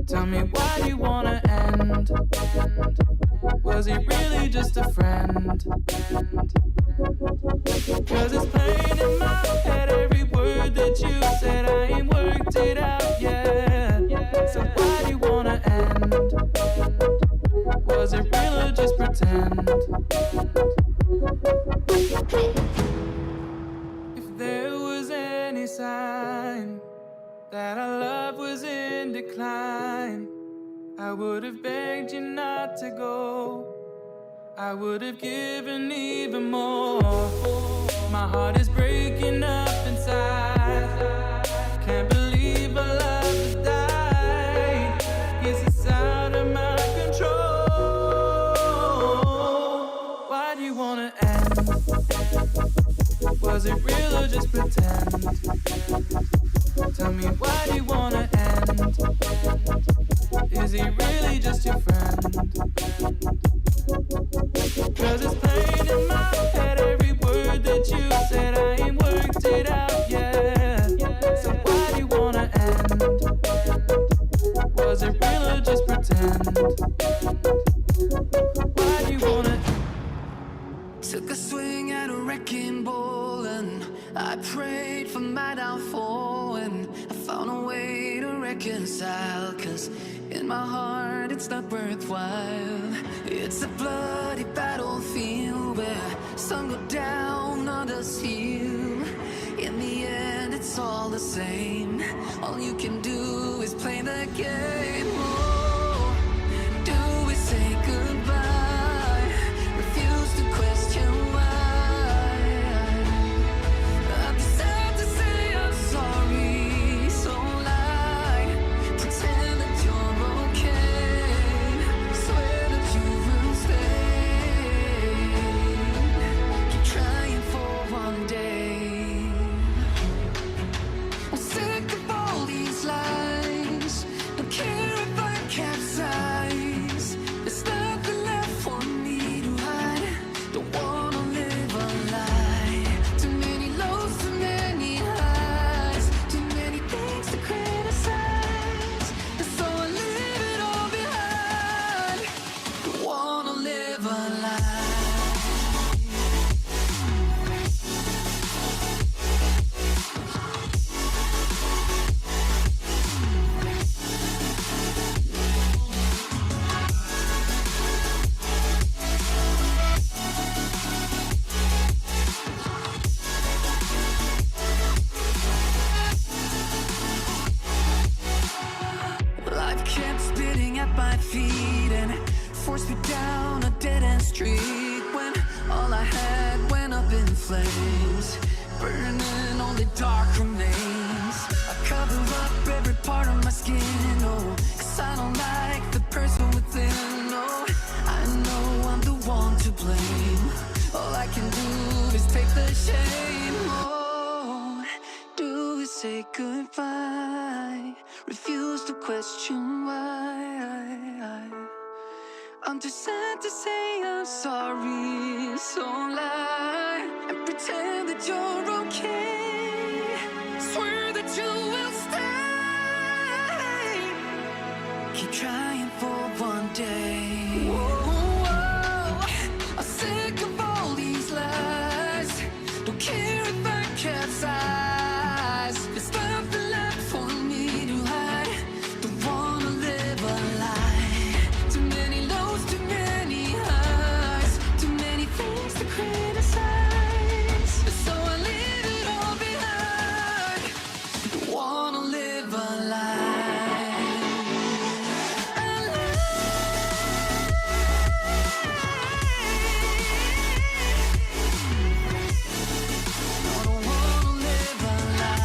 Tell me, why do you wanna end? Was he really just a friend? Cause it's playing in my head, every word that you said. I ain't worked it out yet. So why do you wanna end? Was it real or just pretend? If there was any sign that our love was in decline, I would have begged you not to go. I would have given even more. My heart is breaking up inside. Can't believe our love has died. Yes, it's out of my control. Why do you wanna end? Was it real or just pretend? Tell me, why do you wanna end? Is he really just your friend? Cause it's playing in my head, every word that you said. I ain't worked it out yet. So why do you wanna end? Was it real or just pretend? Why do you wanna? Took a swing at a wrecking ball and I prayed for my downfall, and I found a way to reconcile. Cause in my heart it's not worthwhile. It's a bloody battlefield where some go down, others heal. In the end it's all the same. All you can do is play the game. Oh, do we say goodbye? Refuse to question why. I've decided to say I'm sorry, so lie. Pretend that you're okay. Swear that you will stay. Keep trying for one day. I'm sick of all these lies. Don't care if I capsize. There's nothing left for me to hide. Don't wanna live a lie. Too many lows, too many highs. Too many things to criticize. And so I leave it all behind. Don't wanna live a lie. Life kept spitting at my feet and forced me down a dead-end street. When all I had went up in flames, burning only dark remains. I cover up every part of my skin, oh, cause I don't like the person within. Oh, I know I'm the one to blame. All I can do is take the shame. Oh, do we say goodbye? Refuse to question why. I'm too sad to say I'm sorry, so lie and pretend that you're okay. Swear that you will stay. Keep trying for one day. Whoa, I'm sick of all these lies. Don't care if I capsize. There's nothing left for me to hide. Don't wanna live a lie. Too many lows, too many highs. Too many things to criticize. So I leave it all behind. Don't wanna live a lie. A lie. No, don't wanna live a lie.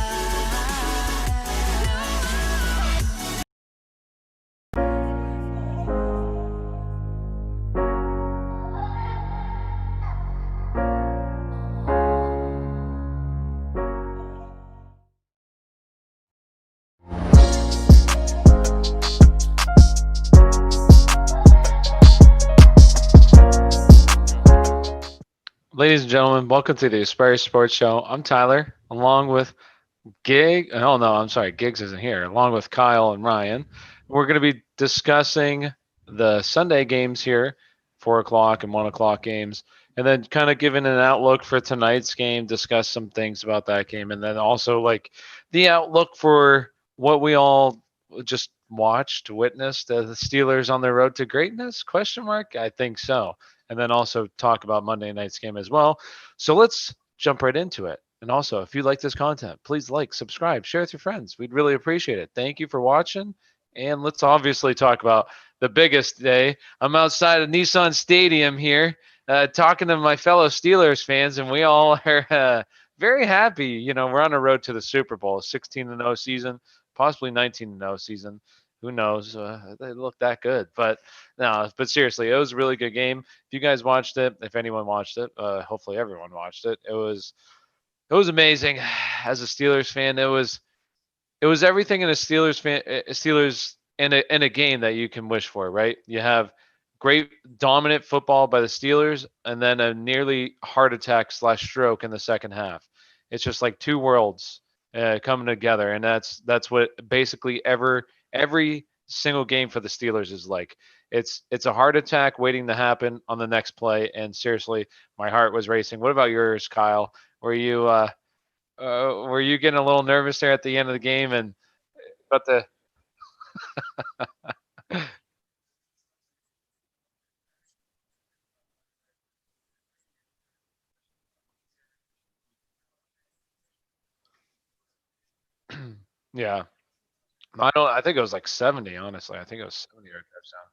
Ladies and gentlemen, welcome to the Aspire Sports Show. I'm Tyler, along with Oh no, I'm sorry, Gigs isn't here. Along with Kyle and Ryan, we're going to be discussing the Sunday games here, 4 o'clock and 1 o'clock games, and then kind of giving an outlook for tonight's game, discuss some things about that game, and then also like the outlook for what we all just watched, witnessed, the Steelers on their road to greatness? Question mark. I think so, and then also talk about Monday night's game as well. So let's jump right into it. And also, if you like this content, please like, subscribe, share with your friends. We'd really appreciate it. Thank you for watching. And let's obviously talk about the biggest day. I'm outside of Nissan Stadium here, talking to my fellow Steelers fans, and we all are very happy. You know, we're on the road to the Super Bowl, 16-0 season, possibly 19-0 season. Who knows? They look that good, but no. But seriously, it was a really good game. If you guys watched it, if anyone watched it, hopefully everyone watched it. It was amazing. As a Steelers fan, it was everything in a Steelers in a game that you can wish for, right? You have great dominant football by the Steelers, and then a nearly heart attack slash stroke in the second half. It's just like two worlds coming together, and that's what basically every single game for the Steelers is like. It's a heart attack waiting to happen on the next play, and seriously, my heart was racing. What about yours, Kyle? Were you were you getting a little nervous there at the end of the game and but the yeah. I don't I think it was like 70 honestly. I think it was 70 or touchdown.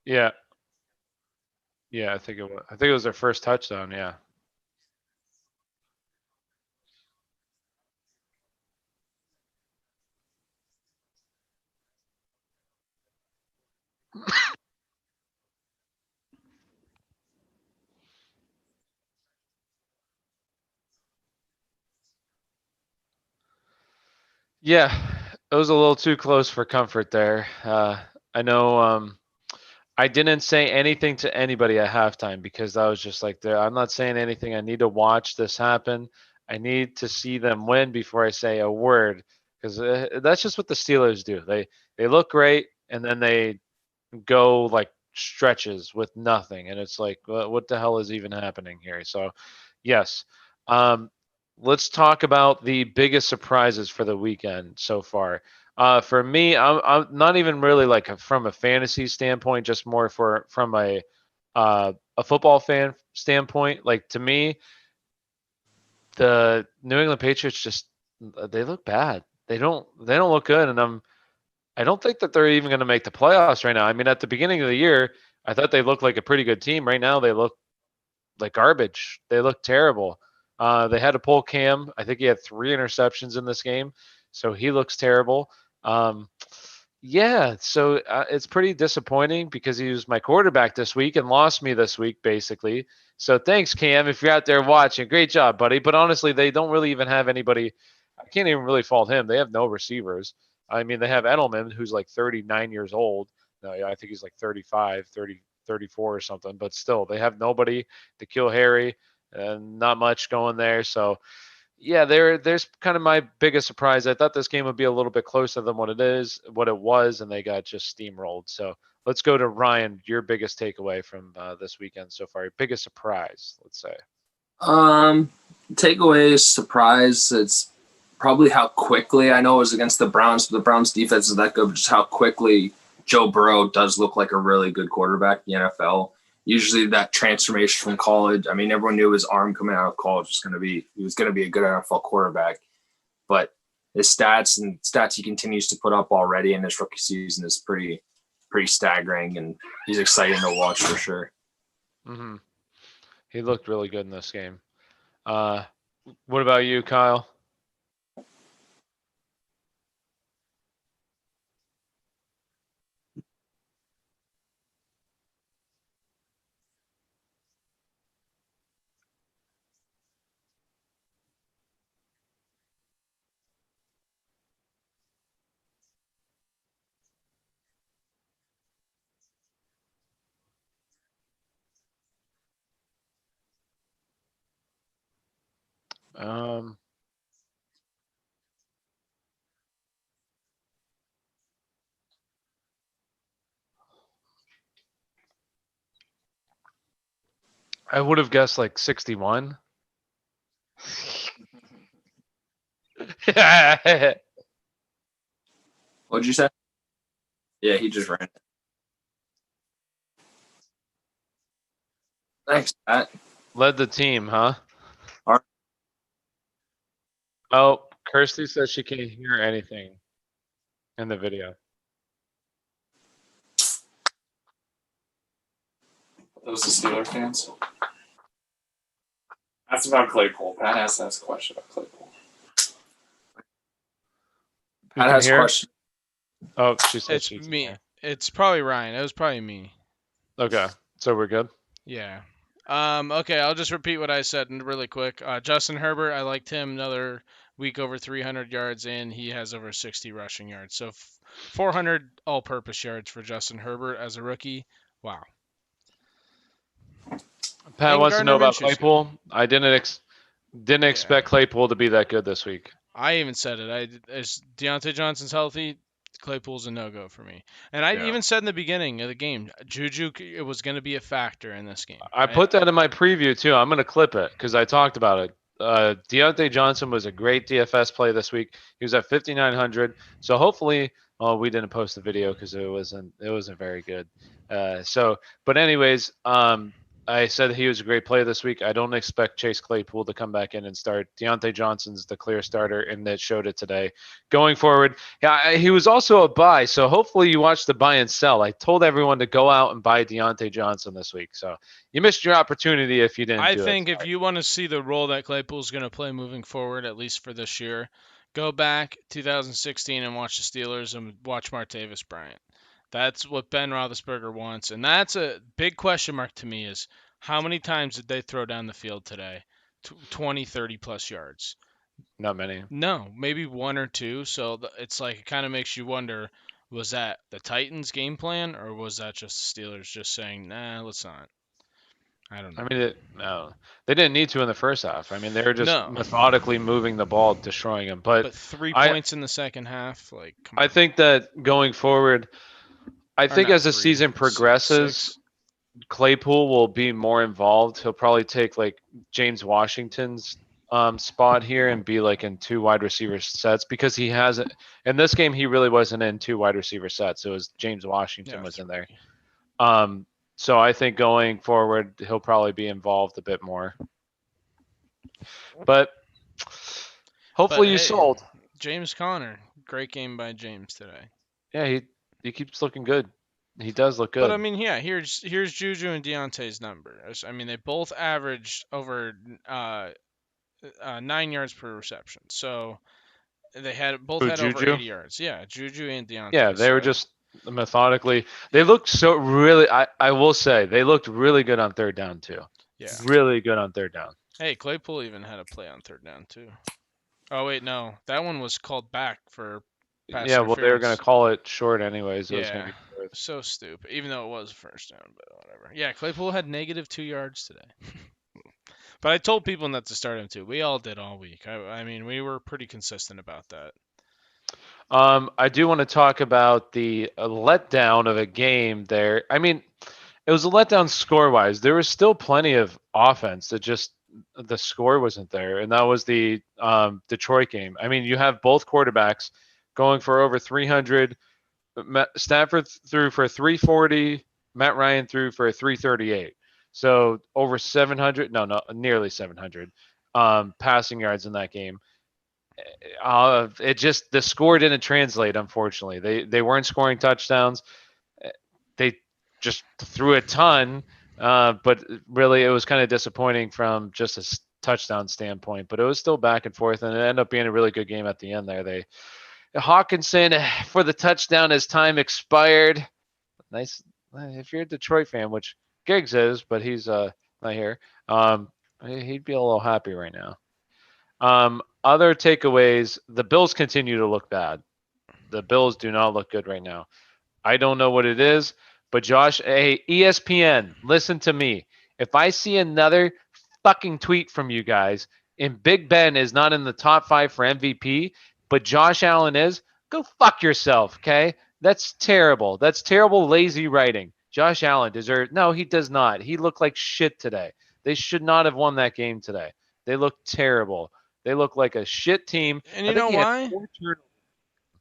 Yeah. Yeah, I think it was their first touchdown, yeah. Yeah. It was a little too close for comfort there. I know I didn't say anything to anybody at halftime because I was just like, I'm not saying anything. I need to watch this happen. I need to see them win before I say a word because that's just what the Steelers do. They look great and then they go like stretches with nothing, and it's like, what the hell is even happening here? So, yes, um, let's talk about the biggest surprises for the weekend so far. For me, I'm not even really like from a fantasy standpoint, just more from a football fan standpoint. Like to me, the New England Patriots just they look bad. They don't look good, and I don't think that they're even going to make the playoffs right now. I mean, at the beginning of the year, I thought they looked like a pretty good team. Right now, they look like garbage. They look terrible. They had to pull Cam. I think he had 3 interceptions in this game, so he looks terrible. Um, yeah, so it's pretty disappointing because he was my quarterback this week and lost me this week, basically. So thanks, Cam, if you're out there watching. Great job, buddy. But honestly, they don't really even have anybody. I can't even really fault him. They have no receivers. I mean, they have Edelman, who's like 39 years old. No, yeah, I think he's like 35, 30, 34 or something. But still, they have nobody to kill Harry and not much going there. So yeah, there's kind of my biggest surprise. I thought this game would be a little bit closer than what it was, and they got just steamrolled. So let's go to Ryan. Your biggest takeaway from this weekend so far, your biggest surprise, let's say. Um, Takeaway is surprise. It's probably how quickly I know it was against the Browns, but the Browns defense is that good, but just how quickly Joe Burrow does look like a really good quarterback in the NFL. Usually that transformation from college. I mean, everyone knew his arm coming out of college was going to be he was going to be a good NFL quarterback, but his stats he continues to put up already in this rookie season is pretty staggering, and he's exciting to watch for sure. Hmm. He looked really good in this game. Uh, what about you, Kyle? I would have guessed like 61. What'd you say? Yeah, he just ran. Thanks, Pat. Led the team, huh? All right. Oh, Kirsty says she can't hear anything in the video. Those the Steeler fans. That's about Claypool. Pat has to ask a question about Claypool. Who Pat can has a hear? question. Oh, she said It's she can me. hear. It's probably Ryan. It was probably me. Okay, so we're good. Yeah. Okay, I'll just repeat what I said really quick. Justin Herbert, I liked him. Another week over 300 yards in. He has over 60 rushing yards. So 400 all-purpose yards for Justin Herbert as a rookie. Wow. Pat And wants to Gardner know about Minshew's good. Claypool. I didn't expect Claypool to be that good this week. I even said it. As Deontay Johnson's healthy, Claypool's a no-go for me. And I Yeah. even said in the beginning of the game, Juju it was going to be a factor in this game. I put that in my preview too. I'm going to clip it because I talked about it. Deontay Johnson was a great DFS play this week. He was at 5,900. So hopefully, we didn't post the video because it wasn't very good. But anyways, I said he was a great play this week. I don't expect Chase Claypool to come back in and start. Deontay Johnson's the clear starter, and that showed it today. Going forward, yeah, he was also a buy, so hopefully you watched the buy and sell. I told everyone to go out and buy Deontay Johnson this week, so you missed your opportunity if you didn't I do think it. if you want to see the role that Claypool's going to play moving forward, at least for this year, go back 2016 and watch the Steelers and watch Martavis Bryant. That's what Ben Roethlisberger wants, and that's a big question mark to me is how many times did they throw down the field today? 20, 30 plus yards. Not many. No, maybe one or two. So it's like it kind of makes you wonder, was that the Titans' game plan or was that just the Steelers just saying, nah, let's not? I don't know. I mean, no, they didn't need to in the first half. I mean, they were just No. methodically moving the ball, destroying him. But 3 I- points in the second half, like come I on. think that going forward, I Or think not as the 3, season progresses, six. Claypool will be more involved. He'll probably take like James Washington's spot here and be like in 2 wide receiver sets because he hasn't in this game he really wasn't in 2 wide receiver sets. It was James Washington Yeah, was in there. three. So I think going forward he'll probably be involved a bit more. But hopefully But you hey, sold. James Conner, great game by James today. Yeah, he keeps looking good. He does look good. But I mean, yeah, here's Juju and Deontay's number. I mean, they both averaged over 9 yards per reception. So they both had over Juju? 80 yards. Yeah, Juju and Deontay. Yeah, they were So- just methodically. They looked so really. I will say they looked really good on third down too. Yeah. Really good on third down. Hey, Claypool even had a play on third down too. Oh wait, no, that one was called back for pass Yeah, well they were gonna interference. call it short anyways. It was gonna Yeah. be fourth. So stupid. Even though it was a first down, but whatever. Yeah, Claypool had negative 2 yards today. But I told people not to start him too. We all did all week. I mean, we were pretty consistent about that. I do want to talk about the letdown of a game there. I mean, it was a letdown score wise. There was still plenty of offense that just the score wasn't there, and that was the Detroit game. I mean, you have both quarterbacks going for over 300. Stafford threw for 340. Matt Ryan threw for 338. So over 700. No, nearly 700 passing yards in that game. It just the score didn't translate. Unfortunately, they weren't scoring touchdowns. They just threw a ton, but really it was kind of disappointing from just a touchdown standpoint. But it was still back and forth, and it ended up being a really good game at the end there. Hawkinson for the touchdown as time expired. Nice if you're a Detroit fan, which Giggs is, but he's not here. He'd be a little happy right now. Other takeaways, the Bills continue to look bad. The Bills do not look good right now. I don't know what it is, but Josh, hey, ESPN, listen to me. If I see another fucking tweet from you guys, and Big Ben is not in the top 5 for MVP, but Josh Allen is, go fuck yourself, okay? That's terrible. That's terrible, lazy writing. Josh Allen deserves. No, he does not. He looked like shit today. They should not have won that game today. They look terrible. They look like a shit team. And I you think know he had why? 4 turnovers.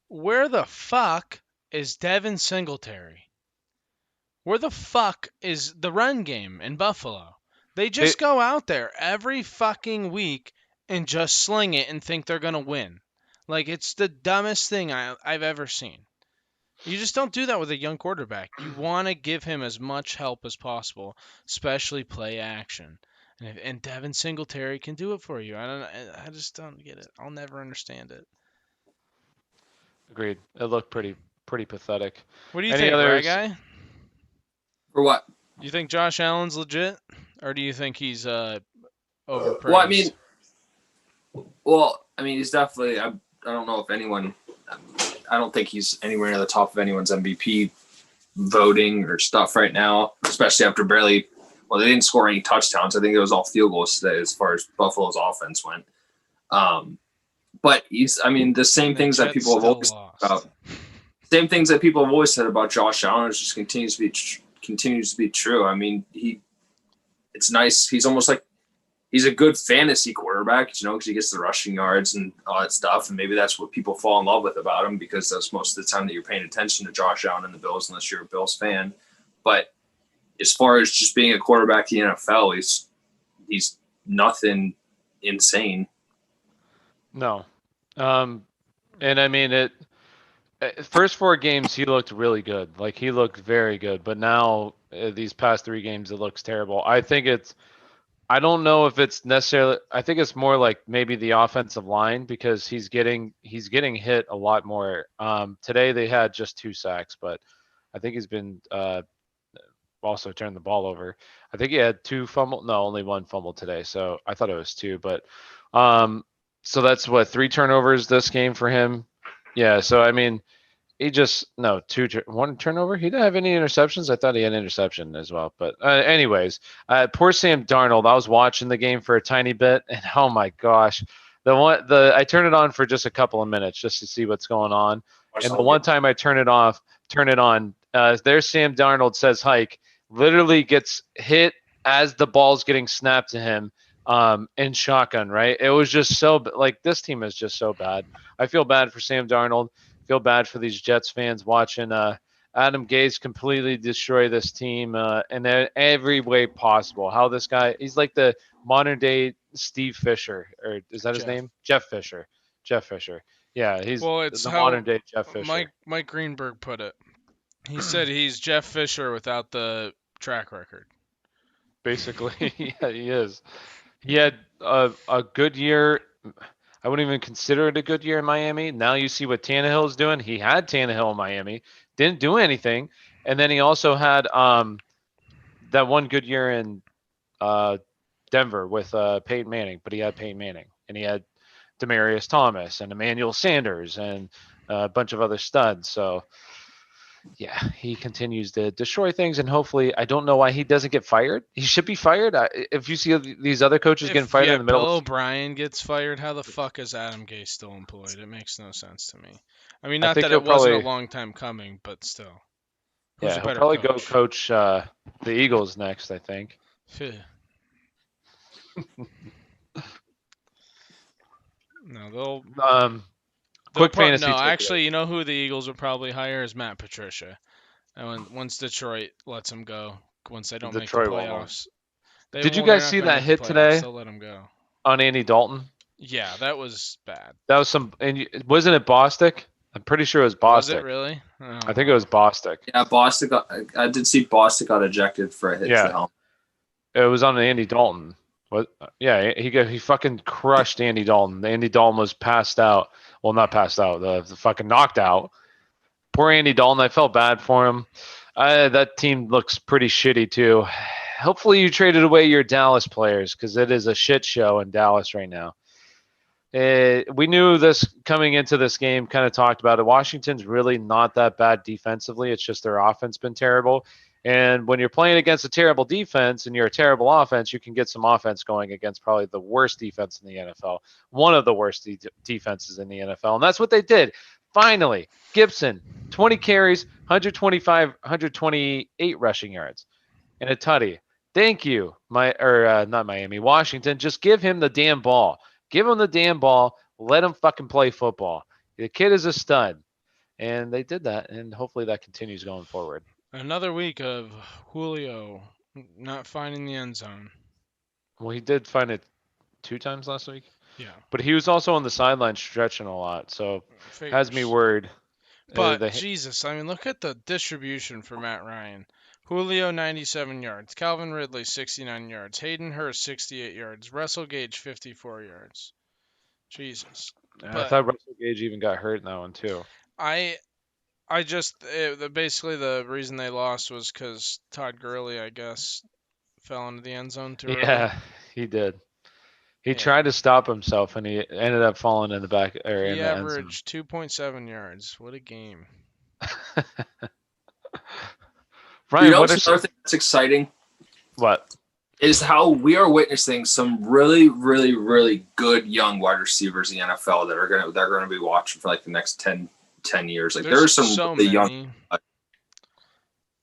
Where the fuck is Devin Singletary? Where the fuck is the run game in Buffalo? They They, just go out there every fucking week and just sling it and think they're going to win. Like, it's the dumbest thing I've ever seen. You just don't do that with a young quarterback. You want to give him as much help as possible, especially play action. And Devin Singletary can do it for you. I just don't get it. I'll never understand it. Agreed. It looked pretty pathetic. What do you Any think, Bry others? Guy? For what? You think Josh Allen's legit, or do you think he's overpraised? He's definitely. I don't know if anyone. I don't think he's anywhere near the top of anyone's MVP voting or stuff right now, especially after barely. Well, they didn't score any touchdowns. I think it was all field goals today as far as Buffalo's offense went. But he's. I mean, the same things that people have always said about. Same things that people have always said about Josh Allen just continues to be true. I mean, it's nice. He's almost like he's a good fantasy quarterback, because he gets the rushing yards and all that stuff. And maybe that's what people fall in love with about him, because that's most of the time that you're paying attention to Josh Allen and the Bills, unless you're a Bills fan. But as far as just being a quarterback in the NFL, he's nothing insane. No. And I mean, first 4 games, he looked really good. Like, he looked very good. But now, these past 3 games, it looks terrible. I don't know if it's necessarily. I think it's more like maybe the offensive line, because he's getting hit a lot more. Today they had just 2 sacks, but I think he's been also turned the ball over. I think he had 2 fumble. No, only 1 fumble today. So I thought it was 2, but so that's 3 turnovers this game for him. Yeah. So I mean, he just 1 turnover. He didn't have any interceptions. I thought he had an interception as well. But anyways, poor Sam Darnold. I was watching the game for a tiny bit, and oh my gosh, I turned it on for just a couple of minutes just to see what's going on. And the one time I turn it on, there's Sam Darnold, says hike, literally gets hit as the ball's getting snapped to him in shotgun, right? It was just so, like, this team is just so bad. I feel bad for Sam Darnold. Feel bad for these Jets fans watching Adam Gase completely destroy this team in every way possible. How this guy, he's like the modern day Steve Fisher, or is that his name? Jeff Fisher. Yeah, he's it's the how modern day Jeff Fisher. Mike Greenberg put it. He said he's Jeff Fisher without the track record. Basically, yeah, he is. He had a good year. I wouldn't even consider it a good year in Miami. Now you see what Tannehill is doing. He had Tannehill in Miami, didn't do anything, and then he also had that one good year in Denver with Peyton Manning. But he had Peyton Manning, and he had Demaryius Thomas and Emmanuel Sanders and a bunch of other studs. So yeah, he continues to destroy things, and hopefully, I don't know why he doesn't get fired. He should be fired. If you see these other coaches getting fired in the middle, Bill O'Brien gets fired. How the fuck is Adam Gase still employed? It makes no sense to me. I mean, not that it wasn't a long time coming, but still. He'll probably go coach the Eagles next, I think. No, they'll. Quick fantasy. No, actually, you know who the Eagles would probably hire is Matt Patricia. And once Detroit lets him go, once they don't make the playoffs. Did you guys see that hit today? They'll let him go. On Andy Dalton? Yeah, that was bad. That was wasn't it Bostic? I'm pretty sure it was Bostic. Was it really? Oh. I think it was Bostic. Yeah, I did see Bostic got ejected for a hit to the helmet. It was on Andy Dalton. What? Yeah, he fucking crushed Andy Dalton. Andy Dalton was passed out. Well, not passed out. The fucking knocked out. Poor Andy Dalton. I felt bad for him. That team looks pretty shitty too. Hopefully you traded away your Dallas players, because it is a shit show in Dallas right now. We knew this coming into this game, kind of talked about it. Washington's really not that bad defensively. It's just their offense been terrible. And when you're playing against a terrible defense and you're a terrible offense, you can get some offense going against probably the worst defense in the NFL, one of the worst defenses in the NFL. And that's what they did. Finally, Gibson, 20 carries, 125, 128 rushing yards, and a tutty. Thank you, not Miami, Washington. Just give him the damn ball. Give him the damn ball. Let him fucking play football. The kid is a stud, and they did that, and hopefully that continues going forward. Another week of Julio not finding the end zone. Well, he did find it 2 times last week, Yeah. but he was also on the sideline stretching a lot, so has me Figures. worried. But Jesus, I mean, look at the distribution for Matt Ryan. Julio 97 yards, Calvin Ridley 69 yards, Hayden Hurst 68 yards, Russell Gage 54 yards. Jesus. I thought Russell Gage even got hurt in that one too. Basically the reason they lost was because Todd Gurley, I guess, fell into the end zone too early. Yeah, he did. He Yeah. tried to stop himself, and he ended up falling in the back or in He the end zone. averaged 2.7 yards. What a game. Ryan, You know, what are another thing that's exciting what? is how we are witnessing some really, really, really good young wide receivers in the NFL that are gonna be watching for like the next 10 years. Like there's some so really many. young.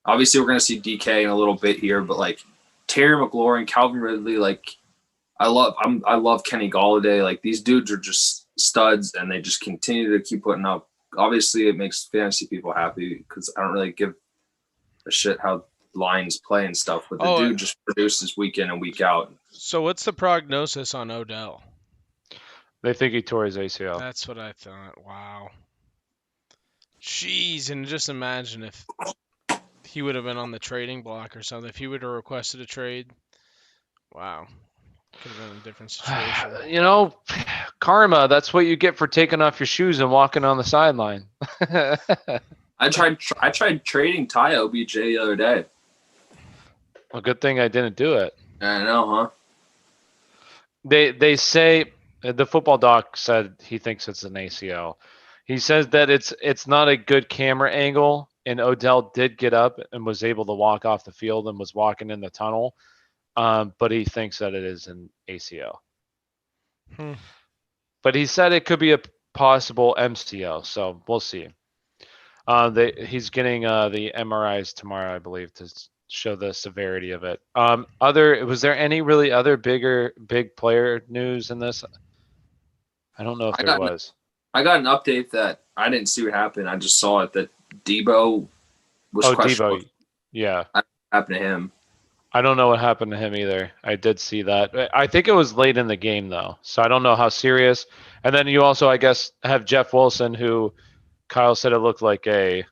Obviously, we're gonna see DK in a little bit here, but like Terry McLaurin, Calvin Ridley, like I love Kenny Galladay. Like these dudes are just studs, and they just continue to keep putting up. Obviously, it makes fantasy people happy because I don't really give a shit how Lions play and stuff, but the dude just produces week in and week out. So what's the prognosis on Odell? They think he tore his ACL. That's what I thought. Wow. Jeez, and just imagine if he would have been on the trading block or something. If he would have requested a trade, wow. Could have been a different situation. You know, karma, that's what you get for taking off your shoes and walking on the sideline. I tried trading Ty OBJ the other day. Well, good thing I didn't do it. I know, huh? They say the football doc said he thinks it's an ACL. He says that it's not a good camera angle, and Odell did get up and was able to walk off the field and was walking in the tunnel, but he thinks that it is an ACL. But he said it could be a possible MCL, so we'll see. He's getting the MRIs tomorrow, I believe, to show the severity of it. Was there any really other big player news in this? I don't know if there was. I got an update that I didn't see what happened. I just saw it that Debo was questionable. Debo, yeah. What happened to him? I don't know what happened to him either. I did see that. I think it was late in the game though, so I don't know how serious. And then you also, I guess, have Jeff Wilson, who Kyle said it looked like a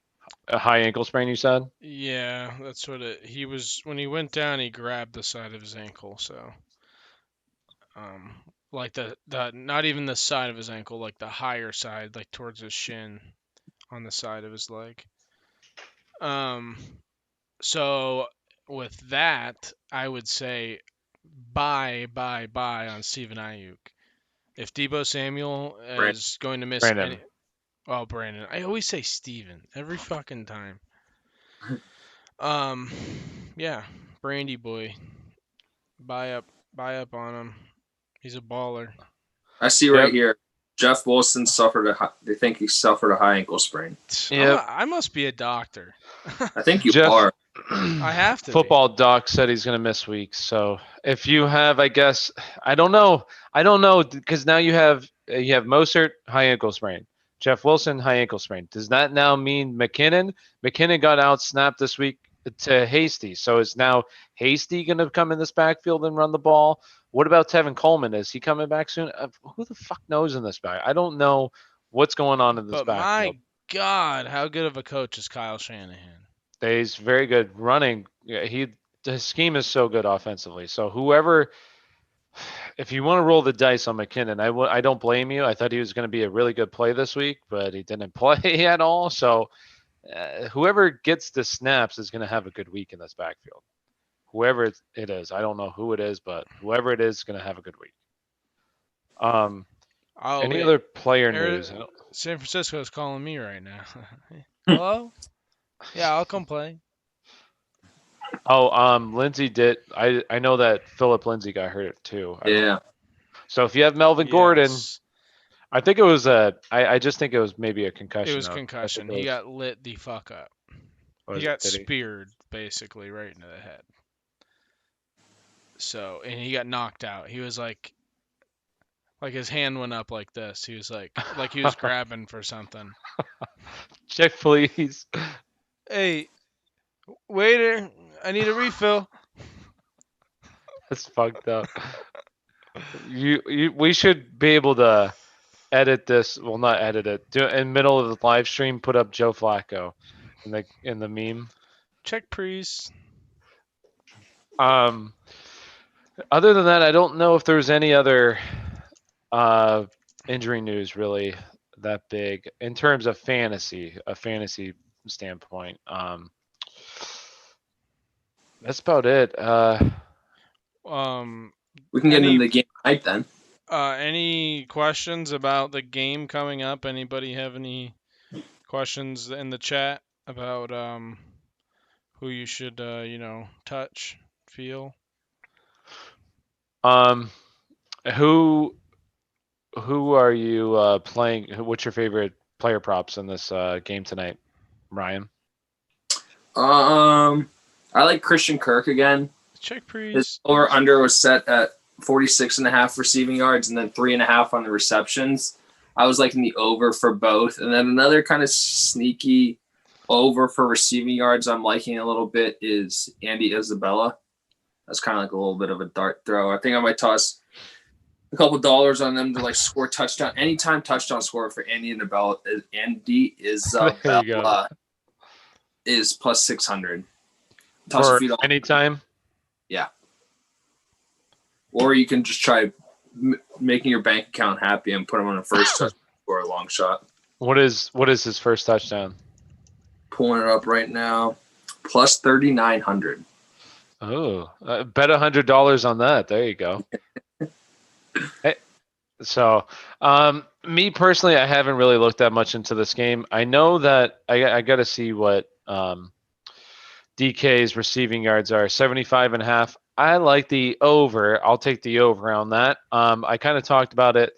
high ankle sprain. You said? Yeah, that's what he was. When he went down, he grabbed the side of his ankle. So, like the not even the side of his ankle, like the higher side, like towards his shin, on the side of his leg. So with that, I would say bye on Steven Ayuk. If Debo Samuel is going to miss Brandon. Brandon. I always say Steven every fucking time. Yeah, Brandy boy. Buy up on him. He's a baller. I see right here. Jeff Wilson they think he suffered a high ankle sprain. Yeah. I must be a doctor. I think you are. I have to. Football doc said he's going to miss weeks. So if you have, I guess, I don't know because now you have Mostert high ankle sprain, Jeff Wilson high ankle sprain. Does that now mean McKinnon? McKinnon got out snapped this week to Hasty. So is now Hasty going to come in this backfield and run the ball? What about Tevin Coleman? Is he coming back soon? Who the fuck knows in this back? I don't know what's going on in this backfield. My God, how good of a coach is Kyle Shanahan? He's very good running. His scheme is so good offensively. So whoever, if you want to roll the dice on McKinnon, I don't blame you. I thought he was going to be a really good play this week, but he didn't play at all. So whoever gets the snaps is going to have a good week in this backfield. Whoever it is, I don't know who it is, but whoever it is going to have a good week. Oh, Any wait. other player Ari- news? San Francisco's calling me right now. Hello? Yeah, I'll come play. Lindsey did. I know that Philip Lindsay got hurt too. Yeah. So if you have Melvin Gordon, Yes. I think it was I just think it was maybe a concussion. It was though. I think concussion. it He was, got lit the fuck up. He was got did he? speared basically right into the head. So, and he got knocked out. He was like his hand went up like this. He was like he was grabbing for something. Check please. Hey, waiter, I need a refill. That's fucked up. We should be able to edit this. Well, not edit it. Do in middle of the live stream. Put up Joe Flacco in the meme. Check please. Other than that, I don't know if there's any other injury news really that big in terms of a fantasy standpoint. That's about it. We can get into Any the game tonight then. any questions about the game coming up? Anybody have any questions in the chat about who you should touch, feel? Who are you playing? What's your favorite player props in this game tonight, Ryan? I like Christian Kirk again. Check His please. over under was set at 46.5 receiving yards and then 3.5 on the receptions. I was liking the over for both. And then another kind of sneaky over for receiving yards I'm liking a little bit is Andy Isabella. That's kind of like a little bit of a dart throw. I think I might toss a couple dollars on them to like score touchdown. Anytime touchdown score for Andy Isabella is plus 600. Toss For a few dollars. anytime. Yeah. Or you can just try making your bank account happy and put him on a first touchdown for a long shot. What is his first touchdown? Pulling it up right now. Plus 3,900. Oh, bet $100 on that. There you go. Hey, so, me personally, I haven't really looked that much into this game. I know that I got to see what DK's receiving yards are. 75.5. I like the over. I'll take the over on that. I kind of talked about it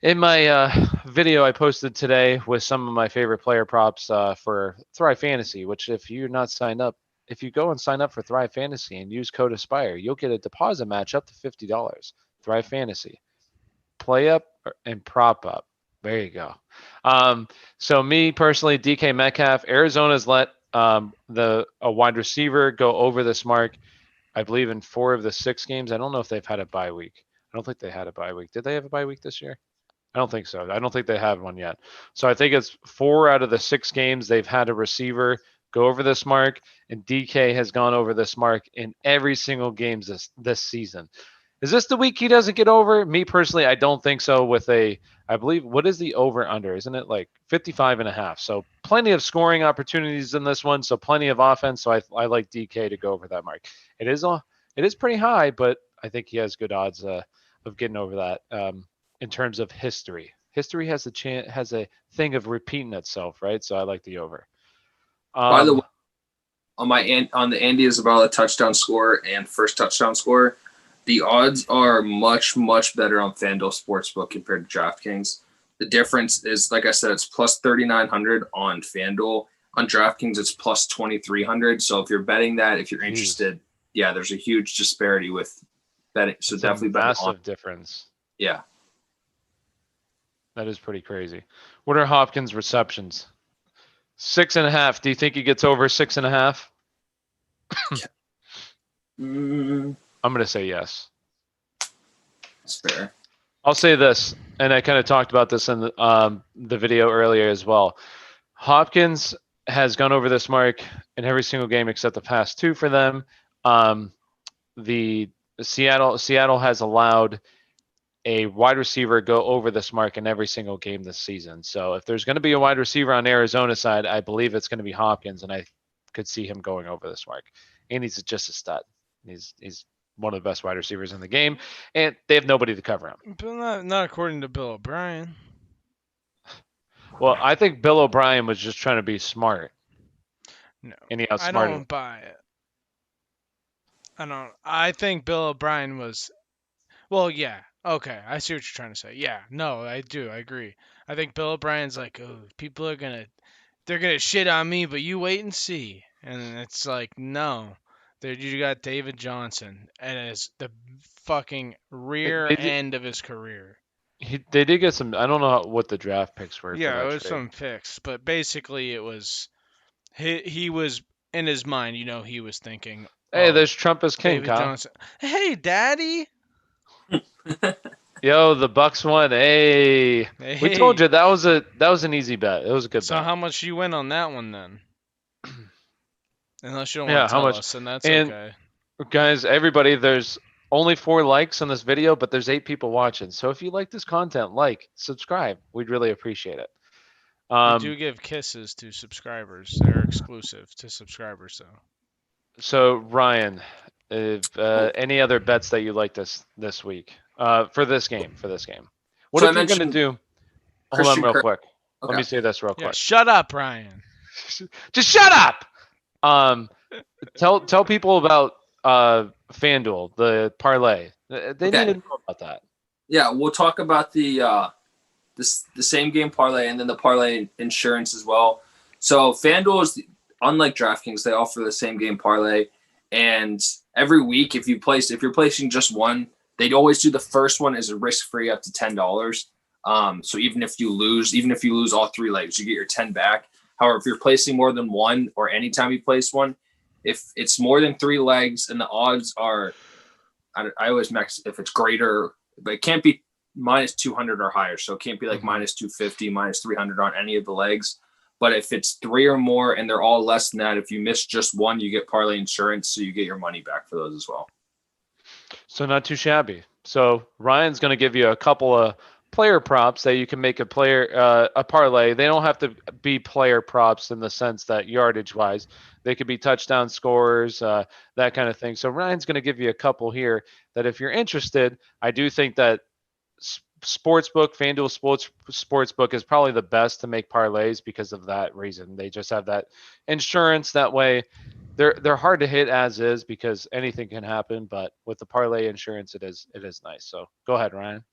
in my video I posted today with some of my favorite player props for Thrive Fantasy, which if you're not signed up, if you go and sign up for Thrive Fantasy and use code ASPIRE, you'll get a deposit match up to $50. Thrive Fantasy. Play up and prop up. There you go. So me personally, DK Metcalf, Arizona's let a wide receiver go over this mark, I believe in 4 of the 6 games. I don't know if they've had a bye week. I don't think they had a bye week. Did they have a bye week this year? I don't think so. I don't think they have one yet. So I think it's 4 out of the 6 games they've had a receiver go over this mark, and DK has gone over this mark in every single game this season. Is this the week he doesn't get over? Me personally, I don't think so. I believe, what is the over under? Isn't it like 55.5? So plenty of scoring opportunities in this one. So plenty of offense. So I like DK to go over that mark. It is pretty high, but I think he has good odds of getting over that. In terms of history, history has a thing of repeating itself, right? So I like the over. By the way, on the Andy Isabella touchdown score and first touchdown score, the odds are much, much better on FanDuel Sportsbook compared to DraftKings. The difference is, like I said, it's plus 3,900 on FanDuel. On DraftKings, it's plus 2,300. So if you're betting that, if you're interested, yeah, there's a huge disparity with betting. So it's definitely a massive difference. Yeah. That is pretty crazy. What are Hopkins' receptions? 6.5. Do you think he gets over 6.5? I'm going to say yes. That's fair. I'll say this, and I kind of talked about this in the video earlier as well. Hopkins has gone over this mark in every single game except the past 2 for them. The Seattle has allowed a wide receiver go over this mark in every single game this season. So if there's going to be a wide receiver on Arizona's side, I believe it's going to be Hopkins, and I could see him going over this mark. And he's just a stud. He's one of the best wide receivers in the game, and they have nobody to cover him. But not according to Bill O'Brien. Well, I think Bill O'Brien was just trying to be smart, No, and he I outsmarted him. don't buy it. I think Bill O'Brien was. Well, yeah. Okay, I see what you're trying to say. Yeah, no, I do. I agree. I think Bill O'Brien's like, oh, people are they're gonna shit on me, but you wait and see. And it's like, no, there you got David Johnson, and it's the fucking rear They, end of his career. they did get some. I don't know what the draft picks were for Yeah, that it was trade. some picks, but basically it was he was in his mind, he was thinking, Hey, oh, there's Trump as king, David Kyle. Johnson. Hey, Daddy. Yo, the Bucks won. Hey, Hey, we told you that was an easy bet. It was a good So bet. how much you win on that one then? Unless you don't Yeah, want to how tell much? us, and that's And okay. guys, everybody, there's only 4 likes on this video, but there's 8 people watching. So if you like this content, like, subscribe. We'd really appreciate it. We do give kisses to subscribers. They're exclusive to subscribers, so. So Ryan, if any other bets that you like this week for this game? What So if I you're gonna mentioned do? Hold on, Christian real Kirk. quick. Let Okay. me say this real Yeah, quick. shut up, Ryan. Just shut up. Tell people about FanDuel, the parlay. They Okay. need to know about that. Yeah, we'll talk about the same game parlay and then the parlay insurance as well. So FanDuel is unlike DraftKings, they offer the same game parlay, and every week if you're placing just one, they'd always do the first one as a risk free up to $10. So even if you lose all 3 legs, you get your 10 back. However, if you're placing more than one, or anytime you place one, if it's more than 3 legs and the odds are, I always max if it's greater, but it can't be minus 200 or higher. So it can't be like minus 250, minus 300 on any of the legs. But if it's 3 or more and they're all less than that, if you miss just one, you get parlay insurance. So you get your money back for those as well. So not too shabby. So Ryan's going to give you a couple of player props that you can make a parlay. They don't have to be player props in the sense that yardage wise. They could be touchdown scores, that kind of thing. So Ryan's going to give you a couple here that if you're interested, I do think that Sportsbook, FanDuel Sportsbook is probably the best to make parlays because of that reason. They just have that insurance. That way, they're hard to hit as is because anything can happen. But with the parlay insurance, it is nice. So go ahead, Ryan.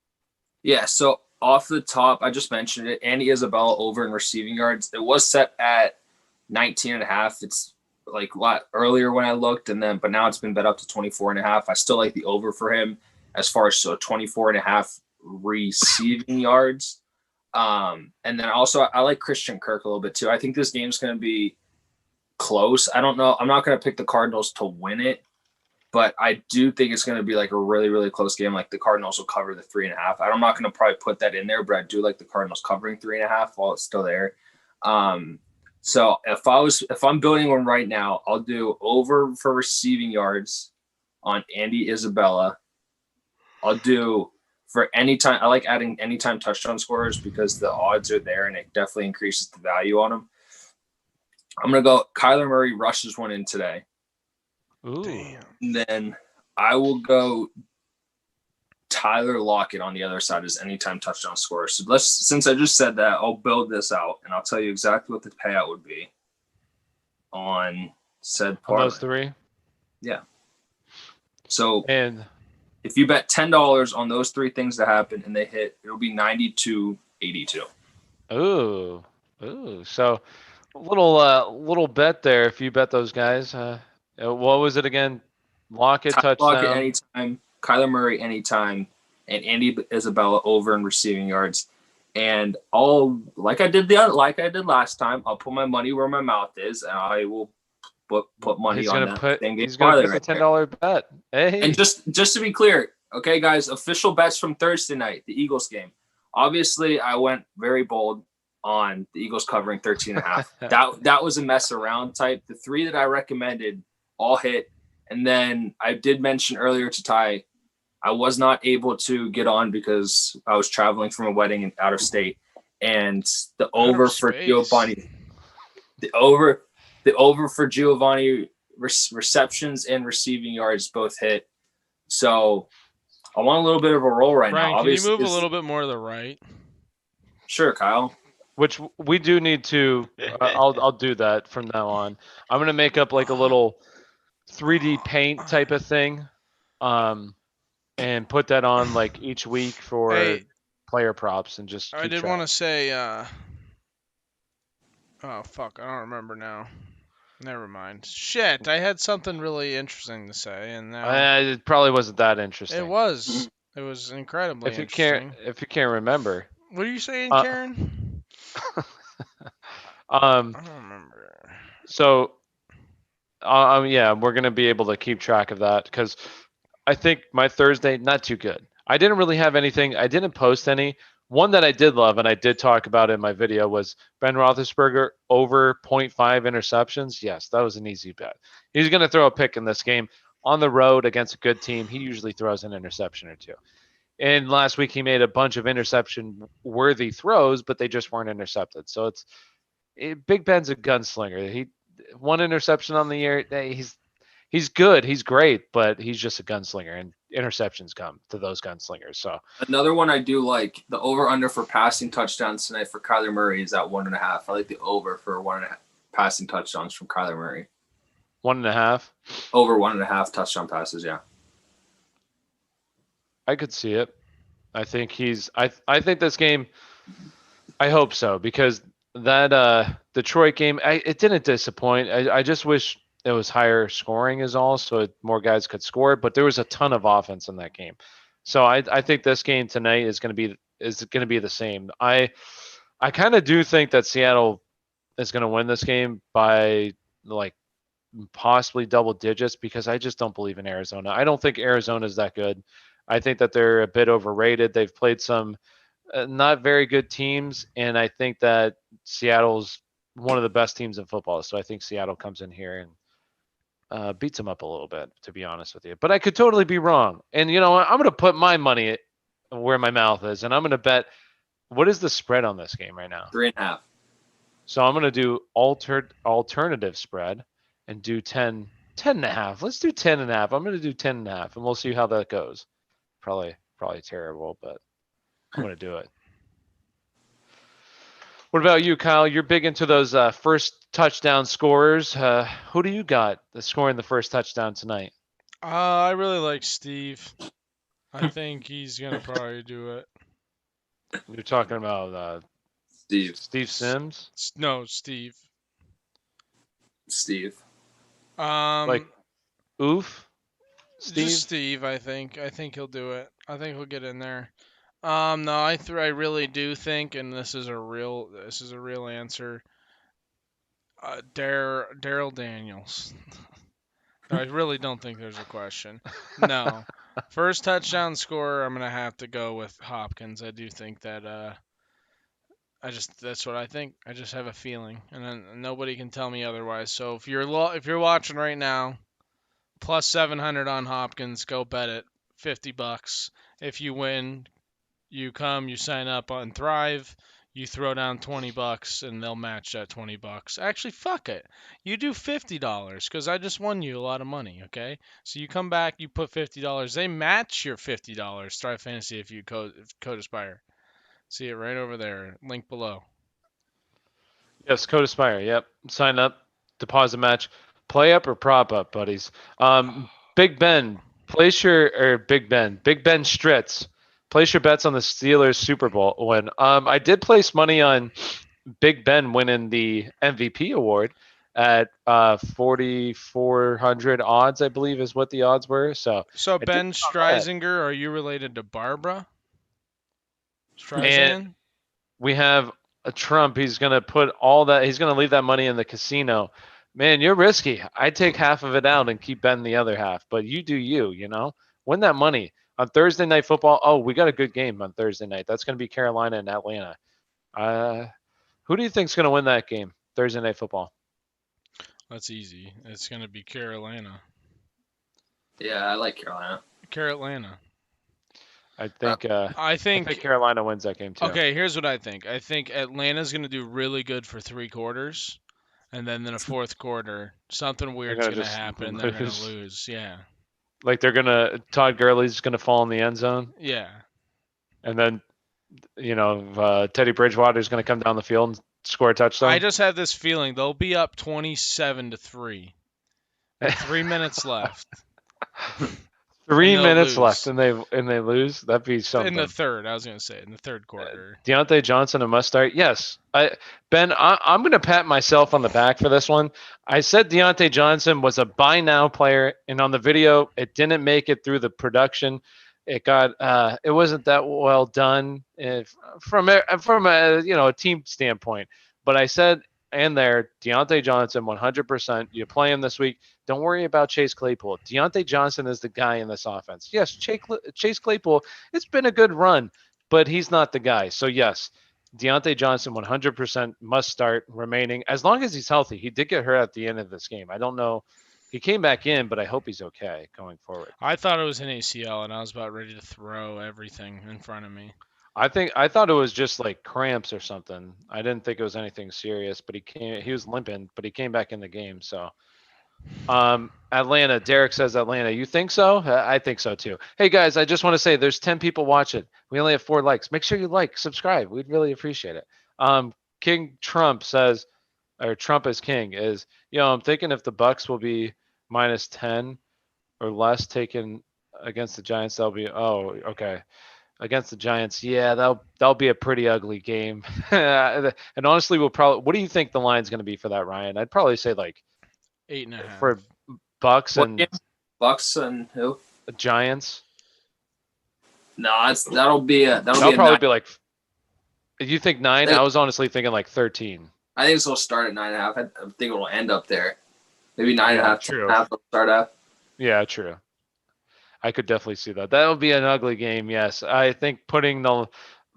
Yeah. So off the top, I just mentioned it. Andy Isabella over in receiving yards. It was set at 19.5. It's like a lot earlier when I looked, but now it's been bet up to 24.5. I still like the over for him as far as 24.5 receiving yards. And then also I like Christian Kirk a little bit too. I think this game's going to be close. I don't know. I'm not going to pick the Cardinals to win it, but I do think it's going to be like a really, really close game. Like the Cardinals will cover the 3.5. I'm not going to probably put that in there, but I do like the Cardinals covering 3.5 while it's still there. So if I'm building one right now, I'll do over for receiving yards on Andy Isabella. I'll do for anytime. I like adding anytime touchdown scorers because the odds are there and it definitely increases the value on them. I'm going to go Kyler Murray rushes one in today. Ooh. Damn. And then I will go Tyler Lockett on the other side as anytime touchdown scorer. So since I just said that, I'll build this out and I'll tell you exactly what the payout would be on said parlay. On those 3? Yeah. So And if you bet $10 on those 3 things to happen and they hit, it'll be 92.82. ooh. So a little bet there if you bet those guys. What was it again? Lockett touchdown. Lockett anytime, Kyler Murray anytime, and Andy Isabella over in receiving yards. And I'll like I did last time, I'll put my money where my mouth is, and I will put money on that. He's gonna put the $10 bet. Hey. And just to be clear, okay, guys, official bets from Thursday night, the Eagles game. Obviously, I went very bold on the Eagles covering 13.5. that was a mess around type. The 3 that I recommended all hit. And then I did mention earlier to Ty, I was not able to get on because I was traveling from a wedding and out of state. And the over for Giovanni, the over for Giovanni receptions and receiving yards both hit. So I'm on a little bit of a roll right now. Brian, can you Obviously, move a little bit more to the right? sure, Kyle. Which we do need to. I'll do that from now on. I'm gonna make up like a little 3D paint type of thing, and put that on like each week for Hey, player props and just I keep did want track. to say, oh fuck, I don't remember now. Never mind. Shit, I had something really interesting to say, and now It probably wasn't that it interesting. was. It was incredibly interesting. If you can't remember, What are you saying, uh, Karen? um, I don't remember. so yeah, we're gonna be able to keep track of that because I think my Thursday not too good. I didn't really have anything. I didn't post any. One that I did love and I did talk about in my video was Ben Roethlisberger over zero point 0.5 interceptions. Yes, that was an easy bet. He's going to throw a pick in this game on the road against a good team. He usually throws an interception or two. And last week he made a bunch of interception worthy throws, but they just weren't intercepted. So Big Ben's a gunslinger. He one interception on the year. He's good. He's great, but he's just a gunslinger, and interceptions come to those gunslingers. So Another one I do like the over under for passing touchdowns tonight for Kyler Murray is at 1.5. I like the over for 1.5 passing touchdowns from Kyler Murray. 1.5. Over 1.5 touchdown passes. Yeah. I could see it. I think he's. I think this game. I hope so because that Detroit game. It didn't disappoint. I just wish it was higher scoring is all, so more guys could score. But there was a ton of offense in that game. So I think this game tonight is going to be the same. I kind of do think that Seattle is going to win this game by like possibly double digits because I just don't believe in Arizona. I don't think Arizona is that good. I think that they're a bit overrated. They've played some not very good teams, and I think that Seattle's one of the best teams in football. So I think Seattle comes in here and beats them up a little bit, to be honest with you. But I could totally be wrong. And you know what? I'm going to put my money where my mouth is, and I'm going to bet. What is the spread on this game right now? 3.5. So I'm going to do alternative spread and do 10 and a half. Let's do 10 and a half. I'm going to do 10 and a half, and we'll see how that goes. Probably terrible, but I'm going to do it. What about you, Kyle? You're big into those first touchdown scorers. Who do you got that's scoring the first touchdown tonight? I really like Steve. I think he's gonna probably do it. You're talking about Steve. Steve Sims? No, Steve. Steve. Like, oof? Steve? Just Steve. I think. I think he'll do it. I think he'll get in there. No, I really do think, and this is a real answer. Daryl Daniels. No, I really don't think there's a question. No, first touchdown scorer. I'm gonna have to go with Hopkins. I do think that. That's what I think. I just have a feeling, and then nobody can tell me otherwise. So if you're watching right now, plus 700 on Hopkins, go bet it. $50. If you win, you sign up on Thrive, you throw down $20 and they'll match that $20. Actually, fuck it. You do $50 because I just won you a lot of money, okay? So you come back, you put $50. They match your $50. Thrive Fantasy if you code Aspire. See it right over there. Link below. Yes, Code Aspire. Yep. Sign up, deposit match, play up or prop up, buddies. Big Ben, Big Ben Stritz. Place your bets on the Steelers Super Bowl win. I did place money on Big Ben winning the MVP award at 4,400 odds, I believe, is what the odds were. So Ben Streisinger, are you related to Barbara Streisand? And we have a Trump. He's gonna put all that. He's gonna leave that money in the casino. Man, you're risky. I'd take half of it out and keep betting the other half. But you do you. You know, win that money on Thursday night football. Oh, we got a good game on Thursday night. That's gonna be Carolina and Atlanta. Who do you think's gonna win that game Thursday night football? That's easy. It's gonna be Carolina. Yeah, I like Carolina. Carolina. I think I think Carolina wins that game too. Okay, here's what I think. I think Atlanta's going to do really good for 3 quarters, and then in the fourth quarter, something weird's going to happen, and they're going to lose. Yeah. Like Todd Gurley's gonna fall in the end zone, Yeah. and then Teddy Bridgewater's gonna come down the field and score a touchdown. I just have this feeling they'll be up 27-3 with 3 minutes left. 3 minutes left, lose. and they lose. That'd be something. In the third, I was going to say, in the third quarter. Deontay Johnson a must start. Yes, Ben. I'm going to pat myself on the back for this one. I said Deontay Johnson was a buy now player, and on the video, it didn't make it through the production. It wasn't that well done from a team standpoint. But I said Deontay Johnson 100%. You play him this week. Don't worry about Chase Claypool. Deontay Johnson is the guy in this offense. Yes, Chase Claypool, it's been a good run, but he's not the guy. So, yes, Deontay Johnson 100% must start remaining as long as he's healthy. He did get hurt at the end of this game. I don't know. He came back in, but I hope he's okay going forward. I thought it was an ACL, and I was about ready to throw everything in front of me. I thought it was just like cramps or something. I didn't think it was anything serious, but he was limping, but he came back in the game. So, Atlanta, Derek says Atlanta. You think so? I think so too. Hey guys, I just want to say there's 10 people watching. We only have 4 likes. Make sure you subscribe. We'd really appreciate it. King Trump says, or Trump is king is, I'm thinking if the Bucks will be -10 or less taken against the Giants, that'll be, okay. Against the Giants, yeah, that'll be a pretty ugly game. And honestly, what do you think the line's going to be for that, Ryan? I'd probably say like 8.5 for Bucks and Bucks and who? Giants. No, that'll probably be like. You think 9? I was honestly thinking like 13. I think it'll start at 9.5. I think it'll end up there. Maybe 9.5. True. 10.5 will start at. Yeah, true. I could definitely see that. That'll be an ugly game. Yes, I think putting the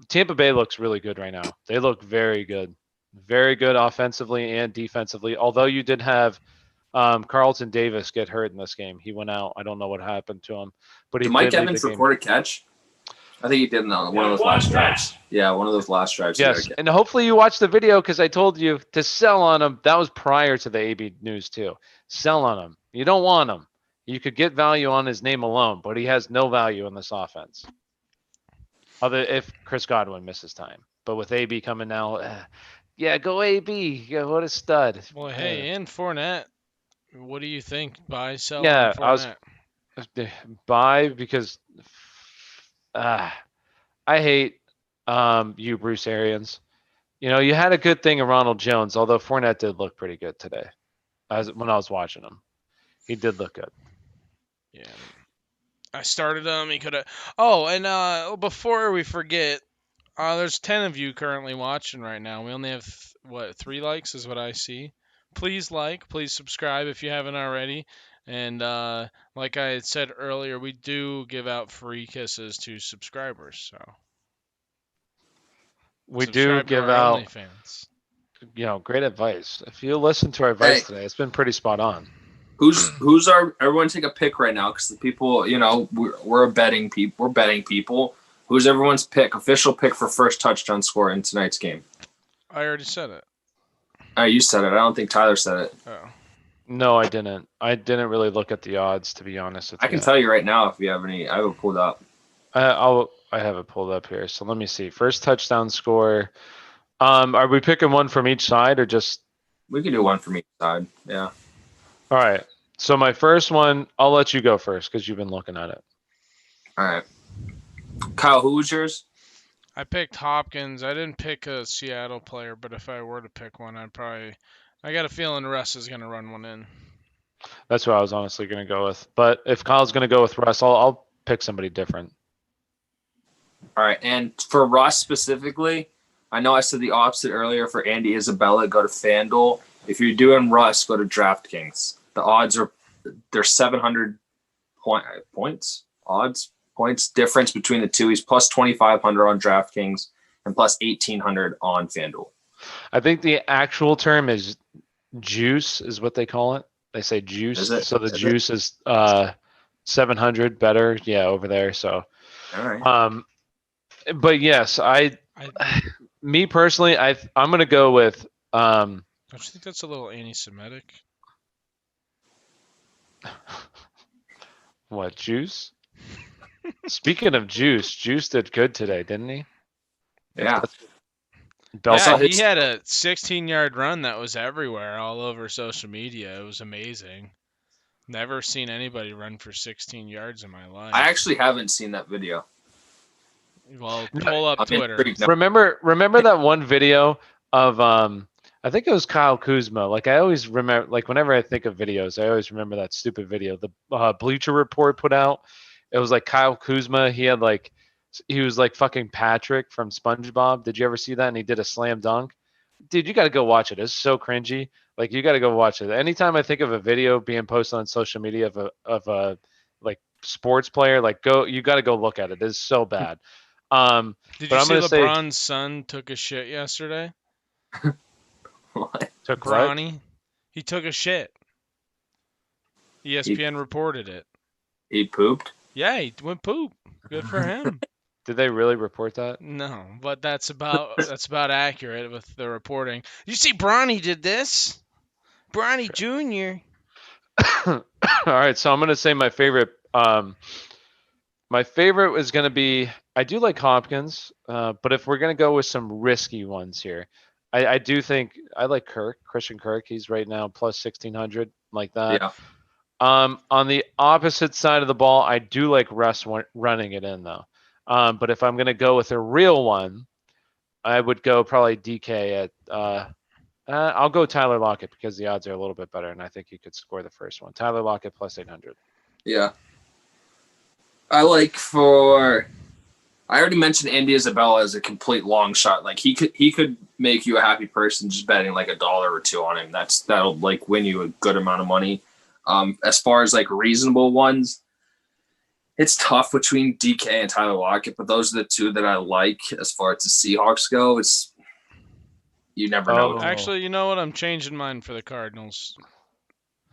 Tampa Bay looks really good right now. They look very good offensively and defensively. Although you did have Carlton Davis get hurt in this game, he went out. I don't know what happened to him, but he did Mike did Evans record a catch? I think he did on one of those last drives. Yeah, one of those last drives. Yes, and hopefully you watched the video because I told you to sell on him. That was prior to the AB news too. Sell on him. You don't want him. You could get value on his name alone, but he has no value in this offense. Other if Chris Godwin misses time, but with AB coming now, go AB. Yeah, what a stud. Well, hey, and Fournette. What do you think? Buy, sell? Yeah, I was buy because I hate you, Bruce Arians. You had a good thing in Ronald Jones, although Fournette did look pretty good today. When I was watching him, he did look good. Yeah. I started him. He could have. Oh, and before we forget, there's 10 of you currently watching right now. We only have 3 likes is what I see. Please please subscribe if you haven't already. And like I had said earlier, we do give out free kisses to subscribers. So we do give out OnlyFans. Great advice. If you listen to our advice today, it's been pretty spot on. Who's everyone take a pick right now because the people, we're betting people. We're betting people. Who's everyone's official pick for first touchdown score in tonight's game? I already said it. You said it. I don't think Tyler said it. Oh. No, I didn't. I didn't really look at the odds, to be honest with you. I can tell you right now if you have any. I have it pulled up. I have it pulled up here. So let me see. First touchdown score. Are we picking one from each side or just? We can do one from each side. Yeah. All right. So my first one, I'll let you go first because you've been looking at it. All right. Kyle, who was yours? I picked Hopkins. I didn't pick a Seattle player, but if I were to pick one, I got a feeling Russ is going to run one in. That's what I was honestly going to go with. But if Kyle's going to go with Russ, I'll pick somebody different. All right. And for Russ specifically, I know I said the opposite earlier for Andy Isabella, go to FanDuel. If you're doing Russ, go to DraftKings. The odds they're 700 points difference between the two. He's plus 2,500 on DraftKings and plus 1,800 on FanDuel. I think the actual term is juice is what they call it. They say juice. So the juice is 700 better. Yeah, over there. So, all right. But yes, me personally, I'm going to go with, don't you think that's a little anti-Semitic? What, Juice? Speaking of Juice did good today, didn't he? Yeah. Bell Yeah, saw he his- had a 16-yard run that was everywhere, all over social media. It was amazing. Never seen anybody run for 16 yards in my life. I actually haven't seen that video. Well, pull up I'm Twitter. intrigued now. Remember that one video of I think it was Kyle Kuzma. Like I always remember, like whenever I think of videos, I always remember that stupid video the Bleacher Report put out. It was like Kyle Kuzma. He was like fucking Patrick from SpongeBob. Did you ever see that? And he did a slam dunk. Dude, you got to go watch it. It's so cringy. Like you got to go watch it. Anytime I think of a video being posted on social media of a like sports player, like you got to go look at it. It's so bad. Did but you I'm see gonna say LeBron's son took a shit yesterday? What? took what? Bronny? He took a shit. ESPN reported it. He pooped? Yeah, he went poop. Good for him. Did they really report that? No, but that's about accurate with the reporting. You see, Bronny did this. Bronny Jr. All right, so I'm gonna say my favorite. My favorite is gonna be. I do like Hopkins, but if we're gonna go with some risky ones here, I do think I like Christian Kirk. He's right now plus 1600, like that. Yeah. On the opposite side of the ball, I do like Russ running it in though. But if I'm gonna go with a real one, I would go probably DK at. I'll go Tyler Lockett because the odds are a little bit better, and I think he could score the first one. Tyler Lockett plus 800. Yeah. I already mentioned Andy Isabella as a complete long shot. Like he could make you a happy person just betting like $1 or $2 on him. That'll like win you a good amount of money. As far as like reasonable ones, it's tough between DK and Tyler Lockett, but those are the two that I like as far as the Seahawks go. You never know. Actually, you know what? I'm changing mine for the Cardinals.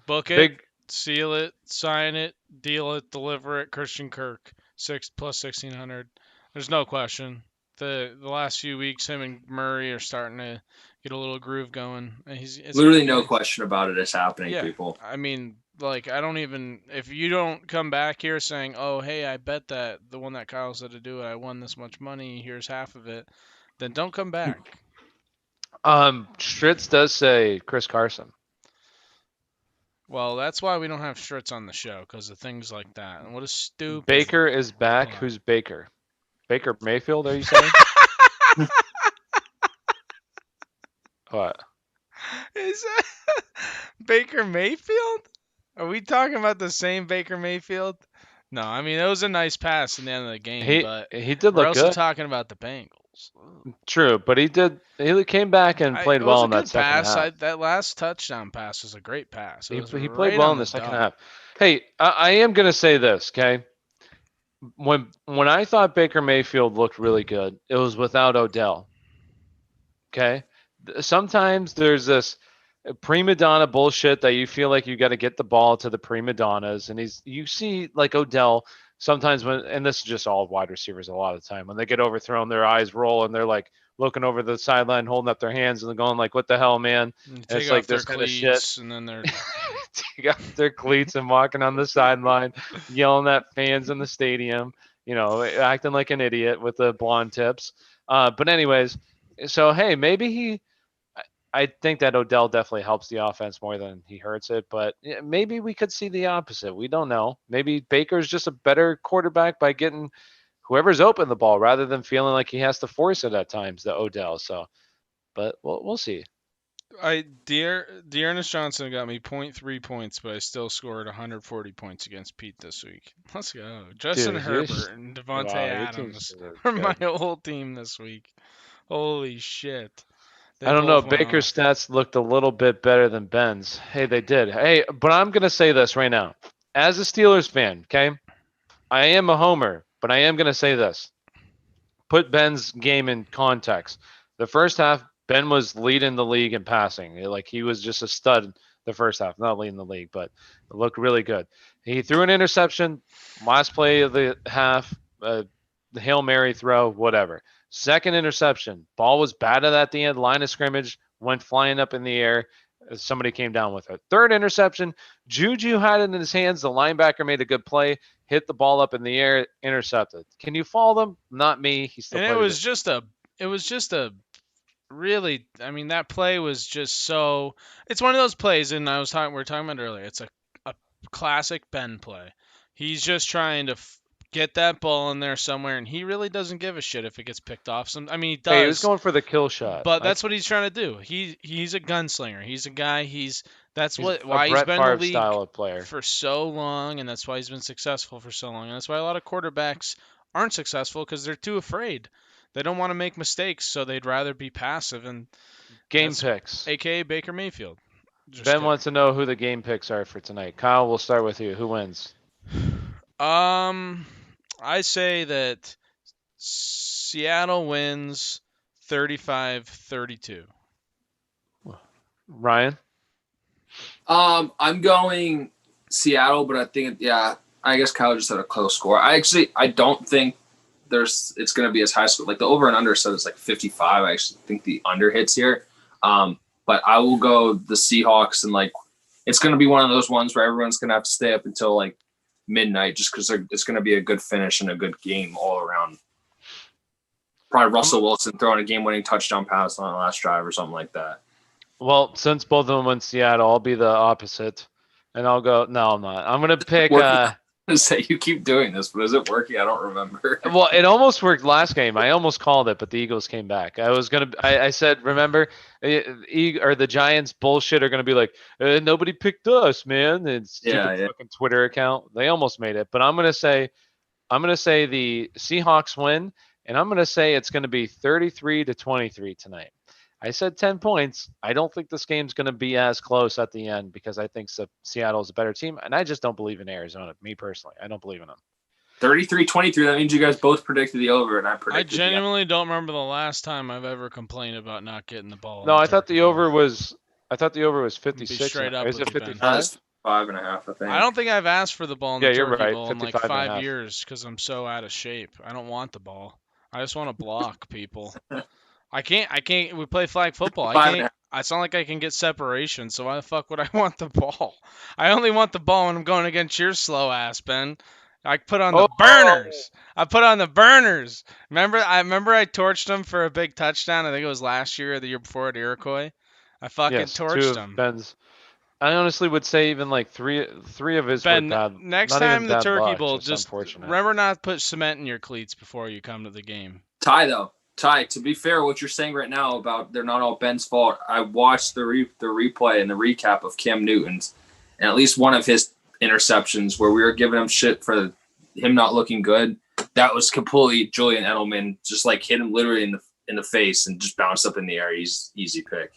Book it, Big seal it, sign it, deal it, deliver it. Christian Kirk, plus 1600. There's no question. The last few weeks, him and Murray are starting to get a little groove going. It's Literally no question about it. It's happening, Yeah, people. I mean, like I don't even if you don't come back here saying, "Oh, hey, I bet that the one that Kyle said to do it, I won this much money. Here's half of it," then don't come back. Stritz does say Chris Carson. Well, that's why we don't have Stritz on the show because of things like that. And what a stupid. Baker is back. Wow. Who's Baker? Baker Mayfield? Are you saying? What? Is that Baker Mayfield? Are we talking about the same Baker Mayfield? No, I mean it was a nice pass in the end of the game, but He did we're look also good. talking about the Bengals. True, but he came back and played well in that second pass. half. That last touchdown pass was a great pass. He was played right well on in the second dot. half. Hey, I am gonna say this, okay? When I thought Baker Mayfield looked really good, it was without Odell. Okay, sometimes there's this prima donna bullshit that you feel like you got to get the ball to the prima donnas, and you see like Odell sometimes and this is just all wide receivers a lot of the time when they get overthrown, their eyes roll and they're like looking over the sideline, holding up their hands and they're going like, "What the hell, man?" And And it's take like off their this kind of cleats, shit. and then they're Take off their cleats and walking on the sideline, yelling at fans in the stadium, acting like an idiot with the blonde tips. But anyways, so hey, maybe I think that Odell definitely helps the offense more than he hurts it, but maybe we could see the opposite. We don't know. Maybe Baker's just a better quarterback by getting whoever's open the ball rather than feeling like he has to force it at times, the Odell. So, but we'll see. Dearness Johnson got me 0.3 points, but I still scored 140 points against Pete this week. Let's go. Justin Dude, Herbert and Devontae wow, your Adams teams are are my good. whole team this week. Holy shit. They I don't know. both went Baker's off. stats looked a little bit better than Ben's. Hey, they did. Hey, but I'm going to say this right now. As a Steelers fan, okay, I am a homer, but I am going to say this. Put Ben's game in context. The first half, Ben was leading the league in passing. Like he was just a stud the first half. Not leading the league, but it looked really good. He threw an interception last play of the half, the Hail Mary throw, whatever. Second interception. Ball was batted at the end, line of scrimmage, went flying up in the air. Somebody came down with it. Third interception, Juju had it in his hands. The linebacker made a good play, hit the ball up in the air, intercepted. Can you follow them? Not me. He still And it played was it. just a really, I mean, that play was just so. It's one of those plays, and we were talking about earlier. It's a classic Ben play. He's just trying to get that ball in there somewhere, and he really doesn't give a shit if it gets picked off. I mean, he Hey, he was does, going for the kill shot. but that's what he's trying to do. He's a gunslinger. He's a guy. That's He's a why he's Brett been in the Favre league style of player. for so long, and that's why he's been successful for so long, and that's why a lot of quarterbacks aren't successful because they're too afraid. They don't want to make mistakes, so they'd rather be passive, and Game that's picks. AKA Baker Mayfield. Just Ben kidding. wants to know who the game picks are for tonight. Kyle, we'll start with you. Who wins? I say that Seattle wins 35-32. Ryan? I'm going Seattle, but I think I guess Kyle just had a close score. I don't think it's going to be as high score. Like the over and under said it's like 55. I actually think the under hits here. But I will go the Seahawks, and like it's going to be one of those ones where everyone's going to have to stay up until like midnight just because it's going to be a good finish and a good game all around. Probably Russell Wilson throwing a game-winning touchdown pass on the last drive or something like that. Well, since both of them went Seattle, I'll be the opposite. And I'll go, no, I'm not. I'm going to pick. Say you keep doing this, but is it working? I don't remember. Well, it almost worked last game. I almost called it, but the Eagles came back. I said, remember, or the Giants bullshit are going to be like, nobody picked us, man. It's stupid fucking Twitter account. They almost made it. But I'm going to say the Seahawks win, and I'm going to say it's going to be 33-23 tonight. I said 10 points. I don't think this game's going to be as close at the end because I think Seattle's a better team, and I just don't believe in Arizona. Me personally, I don't believe in them. 33-23. That means you guys both predicted the over, and I predicted. I genuinely don't remember the last time I've ever complained about not getting the ball. No, I thought the over was 56. Be straight up Is with it you, Ben. 55? 5.5, I think. I don't think I've asked for the ball in the Yeah, you're Turkey right, Bowl in like 55 and a 5 half. years because I'm so out of shape. I don't want the ball. I just want to block people. I can't. We play flag football. I can't. It's not like I can get separation. So why the fuck would I want the ball? I only want the ball when I'm going against your slow ass, Ben. I put on the burners. I put on the burners. Remember I torched him for a big touchdown. I think it was last year or the year before at Iroquois. I fucking torched him. Ben's. I honestly would say even like three of his Ben, were bad. next not time even the bad Turkey luck, Bowl, just just unfortunate. remember not to put cement in your cleats before you come to the game. Ty, to be fair, what you're saying right now about they're not all Ben's fault, I watched the replay and the recap of Cam Newton's, and at least one of his interceptions where we were giving him shit for him not looking good, that was completely Julian Edelman, just like hit him literally in the face and just bounced up in the air. Easy pick.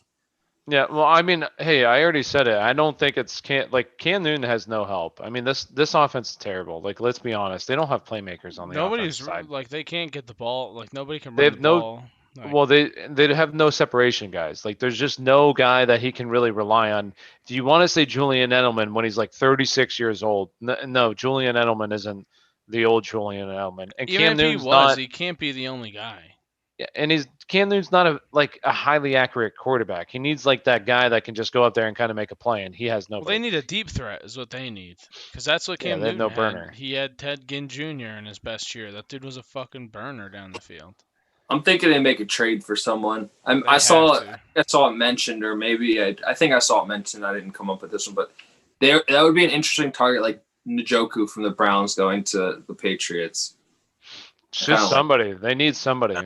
Yeah, well, I mean, hey, I already said it. I don't think Cam Newton has no help. I mean, this offense is terrible. Like, let's be honest, they don't have playmakers on the offensive side. Like they can't get the ball. Like nobody can They run have the ball. Well, they have no separation guys. Like, there's just no guy that he can really rely on. Do you want to say Julian Edelman when he's like 36 years old? No, Julian Edelman isn't the old Julian Edelman. And even Cam if Newton's he was, not, he can't be the only guy. Yeah, and Cam Newton's not a highly accurate quarterback. He needs like that guy that can just go up there and kind of make a play, and he has no. Well, they need a deep threat, is what they need, because that's what Cam Newton no had. burner. He had Ted Ginn Jr. in his best year. That dude was a fucking burner down the field. I'm thinking they make a trade for someone. I saw it mentioned, or maybe I think I saw it mentioned. I didn't come up with this one, but that would be an interesting target, like Njoku from the Browns going to the Patriots. Just somebody. They need somebody.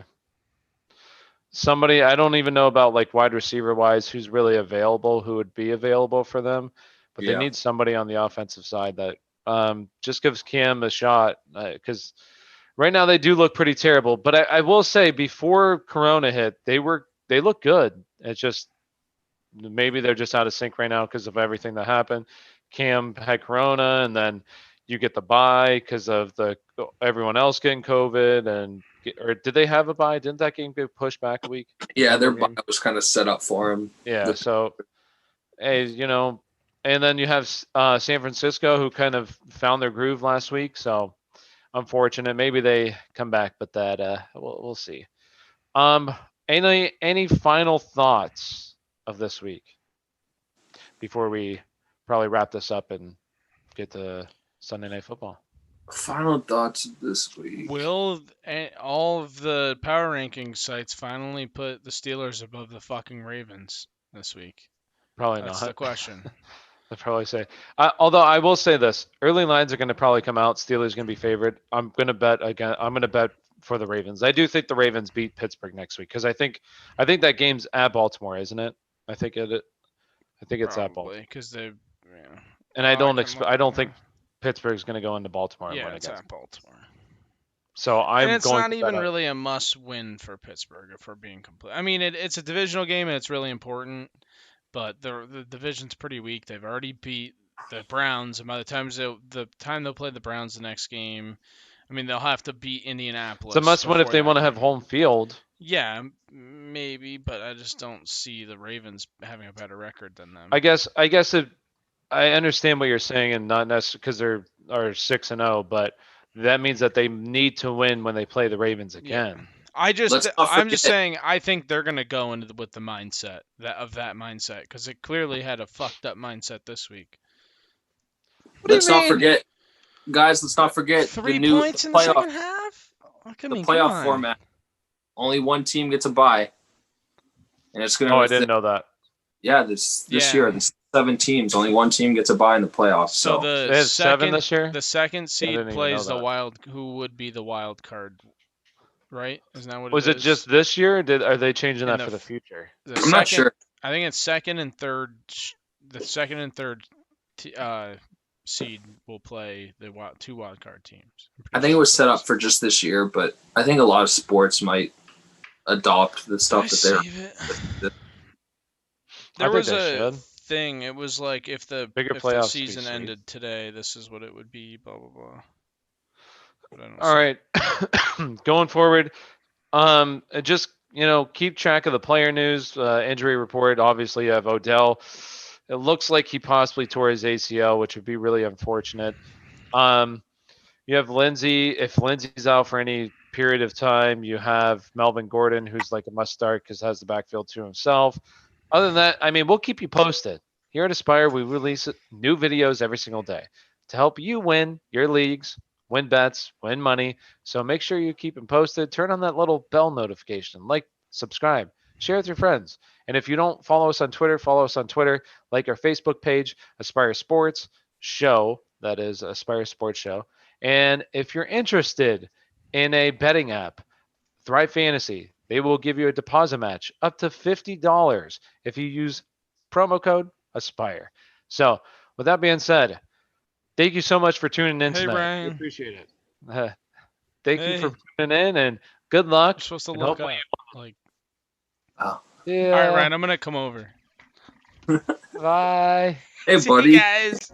Somebody, I don't even know about like wide receiver wise who's really available, who would be available for them, but they need somebody on the offensive side that just gives Cam a shot, because right now they do look pretty terrible. But I will say before Corona hit, they look good. It's just maybe they're just out of sync right now because of everything that happened. Cam had Corona, and then you get the bye because of everyone else getting COVID, or did they have a bye? Didn't that game get pushed back a week? Yeah, their bye was kind of set up for them. Yeah, so, hey, and then you have San Francisco, who kind of found their groove last week, so unfortunate. Maybe they come back, but that we'll see. Any final thoughts of this week? before we probably wrap this up and get to Sunday Night Football. Final thoughts of this week. Will all of the power ranking sites finally put the Steelers above the fucking Ravens this week? Probably That's not. the question. I'd probably say. Although I will say this, early lines are going to probably come out. Steelers going to be favored. I'm going to bet again. I'm going to bet for the Ravens. I do think the Ravens beat Pittsburgh next week because I think that game's at Baltimore, isn't it? I think it's at Baltimore. Probably because they. Yeah. And I don't can look I don't now. think Pittsburgh's going to go into Baltimore and Yeah, win it's against. at Baltimore. So I'm And it's going not to even bet really a must-win for Pittsburgh, if we're being complete. I mean, it's a divisional game and it's really important, but the division's pretty weak. They've already beat the Browns, and by the time they'll play the Browns the next game, I mean they'll have to beat Indianapolis. it's a must win if before they that want to have game. home field. Yeah, maybe, but I just don't see the Ravens having a better record than them. I guess I understand what you're saying, and not necessarily because they're 6-0, but that means that they need to win when they play the Ravens again. I'm Let's just not forget- saying I think they're gonna go into with the mindset that mindset because it clearly had a fucked up mindset this week. Let's not forget, guys. Let's not forget 3 the points in the playoff, second half. the playoff format. Only one team gets a bye, and it's gonna. Oh, I didn't know that. Yeah, this Yeah. year, the 7 teams, only one team gets a bye in the playoffs. So They the had 7 second this year. the second didn't seed even plays know the that. wild. Who would be the wild card? Right? Isn't that what Was it it is? just this year? Or are they changing In that the for the f- future? I'm not sure. I think it's second and third. The second and third seed will play the 2 wild card teams. I think it was set up for just this year, but I think a lot of sports might adopt the stuff that they're. Save it. that- There think was they a should. thing. It was like if the Bigger if the playoffs would be season sweet. ended today, this is what it would be. Blah blah blah. But I don't All see- right, going forward, just keep track of the player news, injury report. Obviously, you have Odell. It looks like he possibly tore his ACL, which would be really unfortunate. You have Lindsey. If Lindsey's out for any period of time, you have Melvin Gordon, who's like a must start because has the backfield to himself. Other than that, I mean, we'll keep you posted. Here at Aspire, we release new videos every single day to help you win your leagues, win bets, win money. So make sure you keep them posted. Turn on that little bell notification, like, subscribe, share with your friends. And if you don't follow us on Twitter, follow us on Twitter, like our Facebook page, Aspire Sports Show. That is Aspire Sports Show. And if you're interested in a betting app, Thrive Fantasy, they will give you a deposit match up to $50 if you use promo code ASPIRE. So with that being said, thank you so much for tuning in Hey, tonight. Brian. We appreciate it. Thank you for Hey. tuning in, and good luck. You're supposed to and look hopefully up. Like, Yeah. all right, Ryan, I'm gonna come over. Bye. Hey, See you buddy. guys.